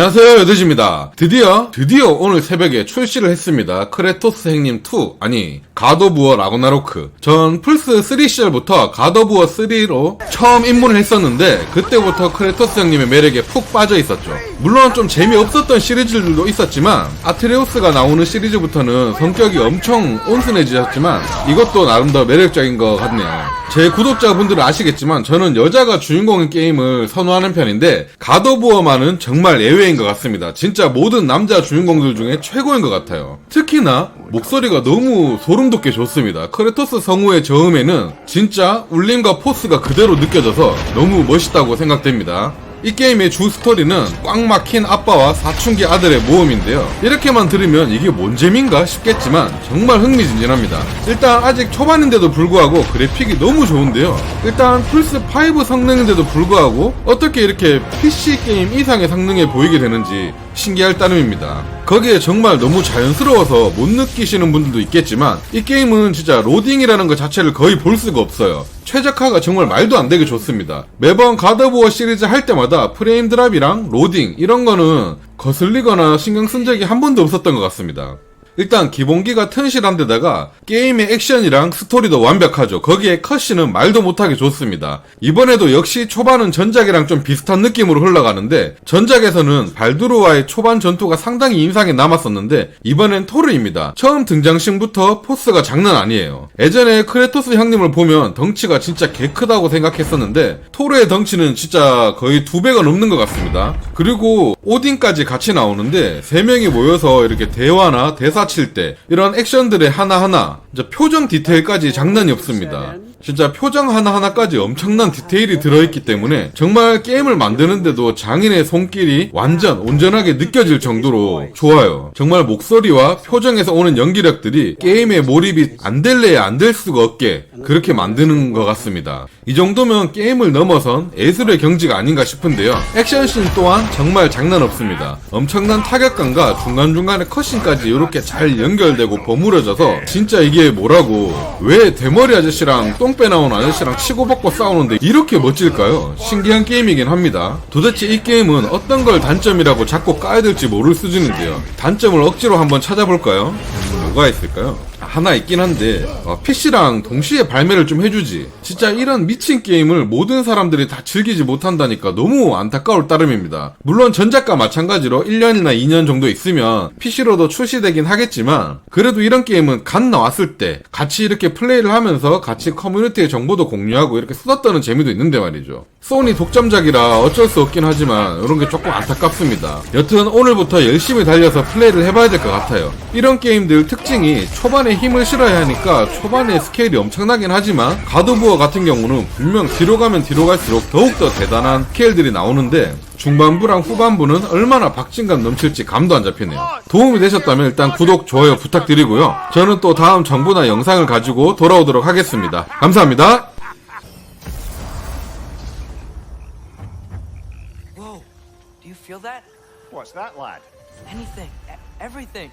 안녕하세요, 여드지입니다. 드디어 오늘 새벽에 출시를 했습니다. 크레토스 행님 2, 아니 갓 오브 워 라그나로크. 전 플스3 시절부터 갓 오브 워 3로 처음 입문을 했었는데 그때부터 크레토스 형님의 매력에 푹 빠져 있었죠. 물론 좀 재미없었던 시리즈들도 있었지만 아트레우스가 나오는 시리즈부터는 성격이 엄청 온순해지셨지만 이것도 나름 더 매력적인 것 같네요. 제 구독자분들은 아시겠지만 저는 여자가 주인공인 게임을 선호하는 편인데 갓 오브 워만은 정말 예외인 것 같습니다. 진짜 모든 남자 주인공들 중에 최고인 것 같아요. 특히나 목소리가 너무 소름돋게 좋습니다. 크레토스 성우의 저음에는 진짜 울림과 포스가 그대로 느껴져서 너무 멋있다고 생각됩니다. 이 게임의 주 스토리는 꽉 막힌 아빠와 사춘기 아들의 모험인데요. 이렇게만 들으면 이게 뭔 재미인가 싶겠지만 정말 흥미진진합니다. 일단 아직 초반인데도 불구하고 그래픽이 너무 좋은데요. 일단 플스5 성능인데도 불구하고 어떻게 이렇게 PC 게임 이상의 성능에 보이게 되는지 신기할 따름입니다. 거기에 정말 너무 자연스러워서 못 느끼시는 분들도 있겠지만 이 게임은 진짜 로딩이라는 것 자체를 거의 볼 수가 없어요. 최적화가 정말 말도 안 되게 좋습니다. 매번 갓 오브 워 시리즈 할 때마다 프레임 드랍이랑 로딩 이런 거는 거슬리거나 신경 쓴 적이 한 번도 없었던 것 같습니다. 일단 기본기가 튼실한데다가 게임의 액션이랑 스토리도 완벽하죠. 거기에 컷신은 말도 못하게 좋습니다. 이번에도 역시 초반은 전작이랑 좀 비슷한 느낌으로 흘러가는데 전작에서는 발두르와의 초반 전투가 상당히 인상에 남았었는데 이번엔 토르입니다. 처음 등장신부터 포스가 장난 아니에요. 예전에 크레토스 형님을 보면 덩치가 진짜 개 크다고 생각했었는데 토르의 덩치는 진짜 거의 2배가 넘는 것 같습니다. 그리고 오딘까지 같이 나오는데 3명이 모여서 이렇게 대화나 대사 칠 때 이런 액션들의 하나하나 진짜 표정 디테일까지 장난이 없습니다. 진짜 표정 하나하나까지 엄청난 디테일이 들어있기 때문에 정말 게임을 만드는데도 장인의 손길이 완전 온전하게 느껴질 정도로 좋아요. 정말 목소리와 표정에서 오는 연기력들이 게임에 몰입이 안 될래야 안 될 수가 없게 그렇게 만드는 것 같습니다. 이 정도면 게임을 넘어선 예술의 경지가 아닌가 싶은데요. 액션씬 또한 정말 장난 없습니다. 엄청난 타격감과 중간중간에 컷신까지 이렇게 잘 연결되고 버무려져서 진짜 이게 뭐라고, 왜 대머리 아저씨랑 똥배 나온 아저씨랑 치고받고 싸우는데 이렇게 멋질까요? 신기한 게임이긴 합니다. 도대체 이 게임은 어떤 걸 단점이라고 자꾸 까야 될지 모를 수준인데요. 단점을 억지로 한번 찾아볼까요? 뭐가 있을까요? 하나 있긴 한데 PC랑 동시에 발매를 좀 해주지. 진짜 이런 미친 게임을 모든 사람들이 다 즐기지 못한다니까 너무 안타까울 따름입니다. 물론 전작과 마찬가지로 1년이나 2년 정도 있으면 PC로도 출시되긴 하겠지만 그래도 이런 게임은 갓 나왔을 때 같이 이렇게 플레이를 하면서 같이 커뮤니티의 정보도 공유하고 이렇게 수다 떠는 재미도 있는데 말이죠. 소니 독점작이라 어쩔 수 없긴 하지만 이런 게 조금 안타깝습니다. 여튼 오늘부터 열심히 달려서 플레이를 해봐야 될 것 같아요. 이런 게임들 특징이 초반에 힘을 실어야 하니까 초반에 스케일이 엄청나긴 하지만 갓 오브 워 같은 경우는 분명 뒤로 가면 뒤로 갈수록 더욱더 대단한 스케일들이 나오는데 중반부랑 후반부는 얼마나 박진감 넘칠지 감도 안 잡히네요. 도움이 되셨다면 일단 구독, 좋아요 부탁드리고요. 저는 또 다음 정보나 영상을 가지고 돌아오도록 하겠습니다. 감사합니다. Whoa, do you feel that? What's that, lad? Anything, everything.